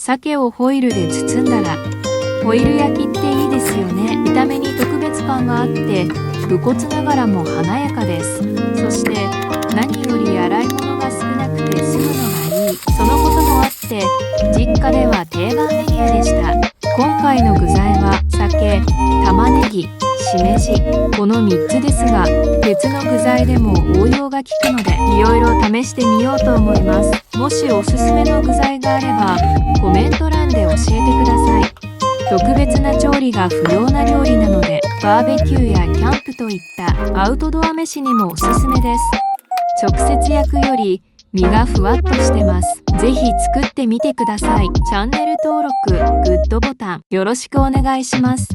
鮭をホイルで包んだら、ホイル焼きっていいですよね。見た目に特別感があって武骨ながらも華やかです。そして何より洗い物が少なくて済むのがいい。そのこともあって実家では定番メニューでした。今回の具材は酒、玉ねぎ、しめじ、この3つですが、別の具材でも応用が効くのでいろいろ試してみようと思います。もしおすすめの具材があればコメント欄で教えてください。特別な調理が不要な料理なので、バーベキューやキャンプといったアウトドア飯にもおすすめです。直接焼くより身がふわっとしてます。ぜひ作ってみてください。チャンネル登録、グッドボタンよろしくお願いします。